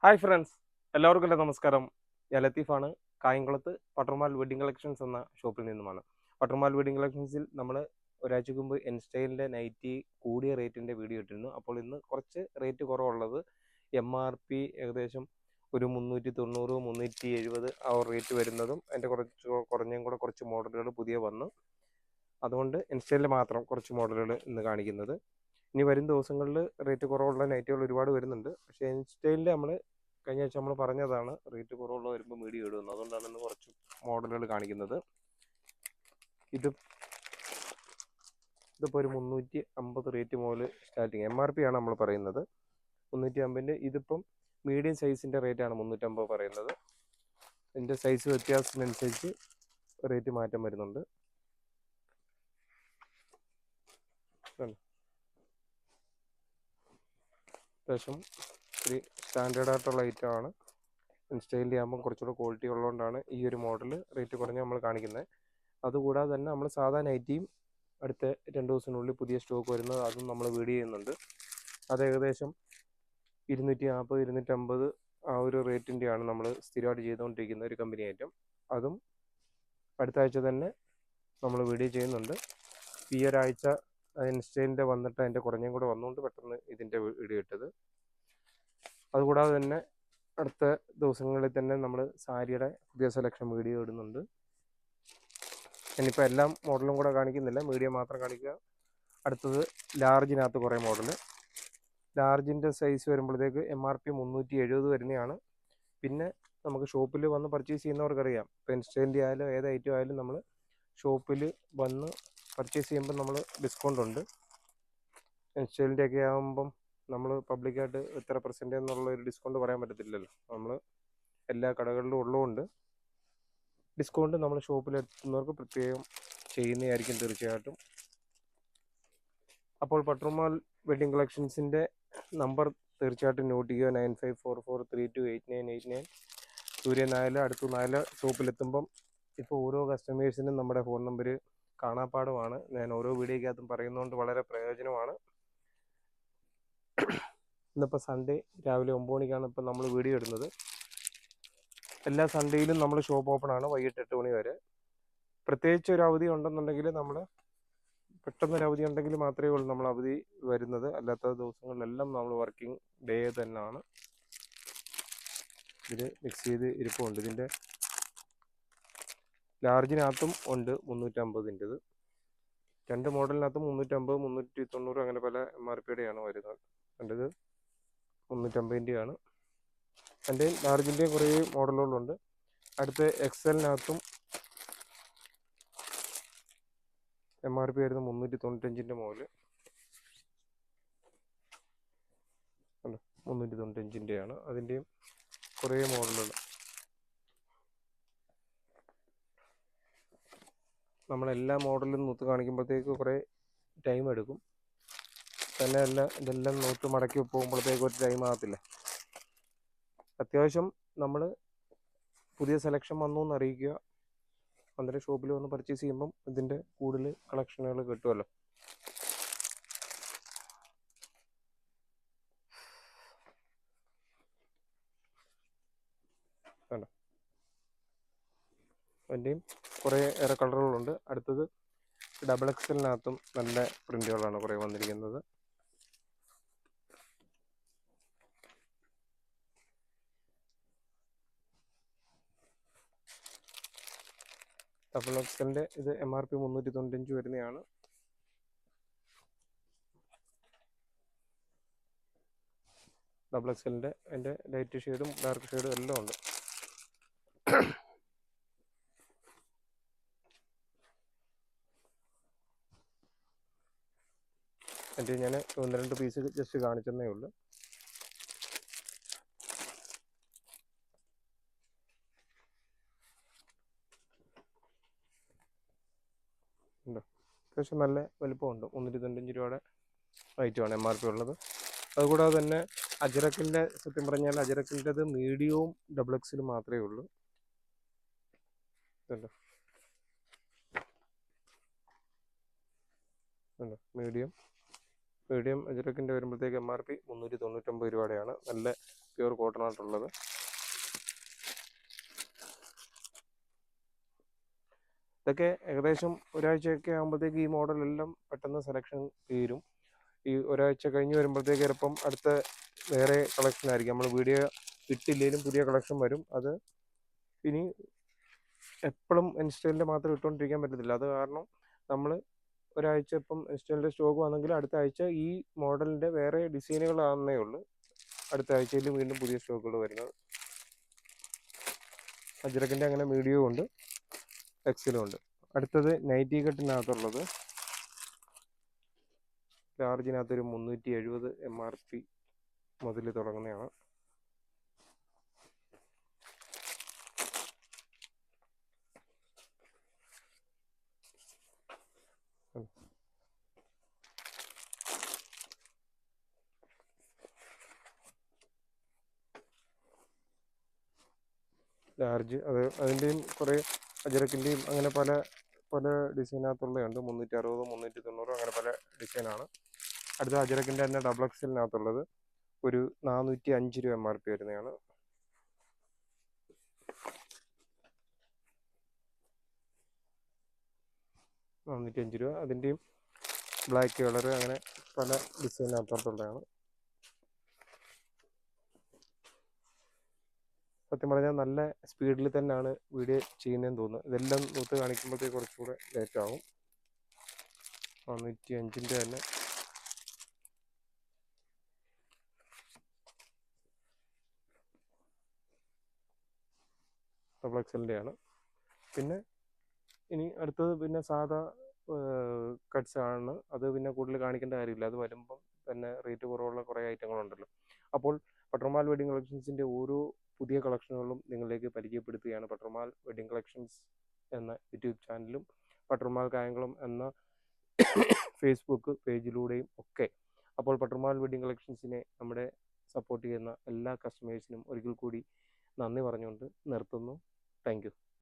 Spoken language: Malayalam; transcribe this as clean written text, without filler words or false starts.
ഹായ് ഫ്രണ്ട്സ്, എല്ലാവർക്കും എൻ്റെ നമസ്കാരം. ഞാൻ ലത്തീഫാണ്. കായംകുളത്ത് പട്ടർമാൽ വെഡിങ് കളക്ഷൻസ് എന്ന ഷോപ്പിൽ നിന്നുമാണ്. പട്ടർമാൽ വെഡിങ് കളക്ഷൻസിൽ നമ്മൾ ഒരാഴ്ചക്ക് മുമ്പ് എൻസ്റ്റൈലിൻ്റെ നൈറ്റി കൂടിയ റേറ്റിൻ്റെ വീഡിയോ ഇട്ടിരുന്നു. അപ്പോൾ ഇന്ന് കുറച്ച് റേറ്റ് കുറവുള്ളത് MRP ഏകദേശം ഒരു 390 370 ആ ഒരു റേറ്റ് വരുന്നതും അതിൻ്റെ കുറഞ്ഞും കൂടെ കുറച്ച് മോഡലുകൾ പുതിയ വന്നു. അതുകൊണ്ട് ഇൻസ്റ്റൈലിൽ മാത്രം കുറച്ച് മോഡലുകൾ ഇന്ന് കാണിക്കുന്നത്. ഇനി വരും ദിവസങ്ങളിൽ റേറ്റ് കുറവുള്ള നൈറ്റുകൾ ഒരുപാട് വരുന്നുണ്ട്. പക്ഷേ ഇൻസ്റ്റൈലിൽ നമ്മൾ കഴിഞ്ഞ ആഴ്ച നമ്മൾ പറഞ്ഞതാണ് റേറ്റ് കുറവുള്ള വരുമ്പോൾ വീഡിയോ ഇടുന്നത്. അതുകൊണ്ടാണ് ഇന്ന് കുറച്ച് മോഡലുകൾ കാണിക്കുന്നത്. ഇതിപ്പോൾ ഒരു 350 റേറ്റ് മുതൽ സ്റ്റാർട്ടിങ്. MRP ആണ് നമ്മൾ പറയുന്നത് 350. ഇതിപ്പം മീഡിയം സൈസിൻ്റെ റേറ്റാണ് 350 പറയുന്നത്. ഇതിൻ്റെ സൈസ് വ്യത്യാസത്തിനനുസരിച്ച് റേറ്റ് മാറ്റം വരുന്നുണ്ട്. അത്യാവശ്യം ഒരു സ്റ്റാൻഡേർഡ് ആയിട്ടുള്ള ഐറ്റമാണ്. ഇൻസ്റ്റൈലിൻ്റെ ആകുമ്പം കുറച്ചുകൂടെ ക്വാളിറ്റി ഉള്ളതുകൊണ്ടാണ് ഈ ഒരു മോഡൽ റേറ്റ് കുറഞ്ഞ് നമ്മൾ കാണിക്കുന്നത്. അതുകൂടാതെ തന്നെ നമ്മൾ സാധാ നൈറ്റിയും അടുത്ത 2 ദിവസത്തിനുള്ളിൽ പുതിയ സ്റ്റോക്ക് വരുന്നത്, അതും നമ്മൾ വീഡിയോ ചെയ്യുന്നുണ്ട്. അത് ഏകദേശം 240 250 ആ ഒരു റേറ്റിൻ്റെയാണ് നമ്മൾ സ്ഥിരമായിട്ട് ചെയ്തുകൊണ്ടിരിക്കുന്ന ഒരു കമ്പനി ഐറ്റം. അതും അടുത്ത ആഴ്ച തന്നെ നമ്മൾ വീഡിയോ ചെയ്യുന്നുണ്ട്. ഈ ഒരാഴ്ച ഇൻസ്റ്റൈലിൻ്റെ വന്നിട്ട് അതിൻ്റെ കുറഞ്ഞും കൂടെ വന്നുകൊണ്ട് പെട്ടെന്ന് ഇതിൻ്റെ വീഡിയോ ഇട്ടത്. അതുകൂടാതെ തന്നെ അടുത്ത ദിവസങ്ങളിൽ തന്നെ നമ്മൾ സാരിയുടെ പുതിയ സെലക്ഷൻ വീഡിയോ ഇടുന്നുണ്ട്. ഞാനിപ്പോൾ എല്ലാം മോഡലും കൂടെ കാണിക്കുന്നില്ല, മീഡിയം മാത്രം കാണിക്കുക. അടുത്തത് ലാർജിനകത്ത് കുറേ മോഡൽ. ലാർജിൻ്റെ സൈസ് വരുമ്പോഴത്തേക്ക് MRP 370 വരുന്നതാണ്. പിന്നെ നമുക്ക് ഷോപ്പിൽ വന്ന് പർച്ചേസ് ചെയ്യുന്നവർക്കറിയാം, ഇപ്പോൾ ഇൻസ്റ്റൈലിൻ്റെ ആയാലും ഏത് ഐറ്റം ആയാലും നമ്മൾ ഷോപ്പിൽ വന്ന് പർച്ചേസ് ചെയ്യുമ്പോൾ നമ്മൾ ഡിസ്കൗണ്ട് ഉണ്ട്. ഇൻസ്റ്റൈലിൻ്റെ ഒക്കെ ആകുമ്പം നമ്മൾ പബ്ലിക്കായിട്ട് എത്ര % എന്നുള്ള ഒരു ഡിസ്കൗണ്ട് പറയാൻ പറ്റത്തില്ലല്ലോ. നമ്മൾ എല്ലാ കടകളിലും ഉള്ളതുകൊണ്ട് ഡിസ്കൗണ്ട് നമ്മൾ ഷോപ്പിലെത്തുന്നവർക്ക് പ്രത്യേകം ചെയ്യുന്നതായിരിക്കും തീർച്ചയായിട്ടും. അപ്പോൾ പട്ടർമാൽ വെഡിങ് കളക്ഷൻസിൻ്റെ നമ്പർ തീർച്ചയായിട്ടും നോട്ട് ചെയ്യുക. 9544328989. സൂര്യ 4 അടുത്ത് 4 ഷോപ്പിലെത്തുമ്പം ഇപ്പോൾ ഓരോ കസ്റ്റമേഴ്സിനും നമ്മുടെ ഫോൺ നമ്പർ കാണാപ്പാടുമാണ്. ഞാൻ ഓരോ വീഡിയോയ്ക്കകത്തും പറയുന്നതുകൊണ്ട് വളരെ പ്രയോജനമാണ്. ഇന്നിപ്പോൾ സൺഡേ രാവിലെ 9 മണിക്കാണ് ഇപ്പോൾ നമ്മൾ വീഡിയോ ഇടുന്നത്. എല്ലാ സൺഡേയിലും നമ്മൾ ഷോപ്പ് ഓപ്പൺ ആണ് വൈകിട്ട് 8 മണി വരെ. പ്രത്യേകിച്ച് ഒരു അവധി ഉണ്ടെന്നുണ്ടെങ്കിൽ നമ്മൾ പെട്ടെന്നൊരു അവധി ഉണ്ടെങ്കിൽ മാത്രമേ ഉള്ളൂ നമ്മൾ അവധി വരുന്നത്. അല്ലാത്ത ദിവസങ്ങളിലെല്ലാം നമ്മൾ വർക്കിംഗ് ഡേ തന്നെയാണ്. ഇത് മിക്സ് ചെയ്ത് ഇരിപ്പുണ്ട്. ഇതിൻ്റെ ലാർജിനകത്തും ഉണ്ട് 350-ൻ്റെത്. 2 മോഡലിനകത്തും 350 390 അങ്ങനെ പല MRPയുടെയാണ് വരുന്നത്. ഇത് 350-ൻ്റെയാണ്. എൻ്റെ ലാർജിൻ്റെയും കുറേ മോഡലുകളുണ്ട്. അടുത്ത XL-നകത്തും MRP വരുന്ന 395-ൻ്റെ മോഡൽ 395-ൻ്റെയാണ്. അതിൻ്റെയും കുറേ മോഡലുകൾ. നമ്മളെല്ലാ മോഡലും നൂത്ത് കാണിക്കുമ്പോഴത്തേക്ക് കുറേ ടൈം എടുക്കും. തന്നെയല്ല ഇതെല്ലാം നൂത്ത് മടക്കി പോകുമ്പോഴത്തേക്ക് ഒരു ടൈം ആകത്തില്ല. അത്യാവശ്യം നമ്മൾ പുതിയ സെലക്ഷൻ വന്നു എന്ന് അറിയിക്കുക. അന്നേരം ഷോപ്പിൽ വന്ന് പർച്ചേസ് ചെയ്യുമ്പം ഇതിൻ്റെ കൂടുതൽ കളക്ഷനുകൾ കിട്ടുമല്ലോ. വേണ്ട, അതിൻ്റെയും കുറേ ഏറെ കളറുകളുണ്ട്. അടുത്തത് XXL-നകത്തും നല്ല പ്രിൻ്റുകളാണ് കുറേ വന്നിരിക്കുന്നത്. XXL-ൻ്റെ ഇത് MRP 395 വരുന്നതാണ്. XXL-ൻ്റെ അതിൻ്റെ ലൈറ്റ് ഷെയ്ഡും ഡാർക്ക് ഷെയ്ഡും എല്ലാം ഉണ്ട്. എൻ്റെ ഞാൻ 1-2 പീസ് ജസ്റ്റ് കാണിച്ചെന്നേ ഉള്ളൂ. ഉണ്ടോ, അത്യാവശ്യം നല്ല വലുപ്പമുണ്ട്. 395 രൂപയുടെ ഐറ്റമാണ് MRP ഉള്ളത്. അതുകൂടാതെ തന്നെ അജ്രക്കിൻ്റെ, സത്യം പറഞ്ഞാൽ അജ്രക്കിൻ്റെത് മീഡിയവും XXL മാത്രമേ ഉള്ളൂ. ഉണ്ടോ, മീഡിയം അജ്രക്കിൻ്റെ വരുമ്പോഴത്തേക്ക് MRP 399 രൂപയുടെയാണ്. നല്ല പ്യുവർ കോട്ടൺ ആയിട്ടുള്ളത്. ഇതൊക്കെ ഏകദേശം ഒരാഴ്ചയൊക്കെ ആകുമ്പോഴത്തേക്ക് ഈ മോഡലെല്ലാം പെട്ടെന്ന് സെലക്ഷൻ തീരും. ഈ ഒരാഴ്ച കഴിഞ്ഞ് വരുമ്പോഴത്തേക്ക് ചിലപ്പം അടുത്ത വേറെ കളക്ഷൻ ആയിരിക്കും. നമ്മൾ വീഡിയോ ഇട്ടില്ലെങ്കിലും പുതിയ കളക്ഷൻ വരും. അത് ഇനി എപ്പോഴും ഇൻസ്റ്റയിലിൻ്റെ മാത്രം ഇട്ടുകൊണ്ടിരിക്കാൻ പറ്റത്തില്ല. അത് കാരണം നമ്മൾ ഒരാഴ്ച ഇപ്പം ഇൻസ്റ്റയിലിൻ്റെ സ്റ്റോക്ക് വന്നെങ്കിൽ അടുത്ത ആഴ്ച ഈ മോഡലിൻ്റെ വേറെ ഡിസൈനുകളാണെന്നേ ഉള്ളൂ അടുത്ത ആഴ്ചയിൽ വീണ്ടും പുതിയ സ്റ്റോക്കുകൾ വരുന്നത്. അജ്രക്കിൻ്റെ അങ്ങനെ മീഡിയവും ഉണ്ട്, എക്സലും ഉണ്ട്. അടുത്തത് നൈറ്റി കട്ടിനകത്തുള്ളത് ലാർജിനകത്തൊരു 370 MRP മുതൽ തുടങ്ങുന്നതാണ്. ലാർജ് അതിൻ്റെയും കുറേ അജരക്കിൻ്റെയും അങ്ങനെ പല ഡിസൈനകത്തുള്ളതുണ്ട്. 360, 390 അങ്ങനെ പല ഡിസൈനാണ്. അടുത്ത അജരക്കിൻ്റെ തന്നെ ഡബിൾ എക്സലിനകത്തുള്ളത് ഒരു 405 രൂപ MRP വരുന്നതാണ്. രൂപ. അതിൻ്റെയും ബ്ലാക്ക് കളർ അങ്ങനെ പല ഡിസൈനകത്തുള്ളതാണ്. സത്യം പറഞ്ഞാൽ നല്ല സ്പീഡിൽ തന്നെയാണ് വീഡിയോ ചെയ്യുന്നതെന്ന് തോന്നുന്നു. ഇതെല്ലാം നൂത്ത് കാണിക്കുമ്പോഴത്തേക്ക് കുറച്ചുകൂടെ ലേറ്റ് ആകും. 405 തന്നെ ഡബിൾ എക്സലിൻ്റെയാണ്. പിന്നെ ഇനി അടുത്തത് പിന്നെ സാധാ കട്ട്സ് ആണ്. അത് പിന്നെ കൂടുതൽ കാണിക്കേണ്ട കാര്യമില്ല. അത് വരുമ്പം തന്നെ റേറ്റ് കുറവുള്ള കുറേ ഐറ്റങ്ങളുണ്ടല്ലോ. അപ്പോൾ പട്ടർമാൽ വെഡിങ് കളക്ഷൻസിൻ്റെ ഓരോ പുതിയ കളക്ഷനുകളും നിങ്ങളിലേക്ക് പരിചയപ്പെടുത്തുകയാണ്. പട്ടർമാൽ വെഡിങ് കളക്ഷൻസ് എന്ന യൂട്യൂബ് ചാനലും പട്ടർമാൽ കായംകുളം എന്ന ഫേസ്ബുക്ക് പേജിലൂടെയും ഒക്കെ. അപ്പോൾ പട്ടർമാൽ വെഡിങ് കളക്ഷൻസിനെ നമ്മുടെ സപ്പോർട്ട് ചെയ്യുന്ന എല്ലാ കസ്റ്റമേഴ്സിനും ഒരിക്കൽ കൂടി നന്ദി പറഞ്ഞുകൊണ്ട് നിർത്തുന്നു. Thank you.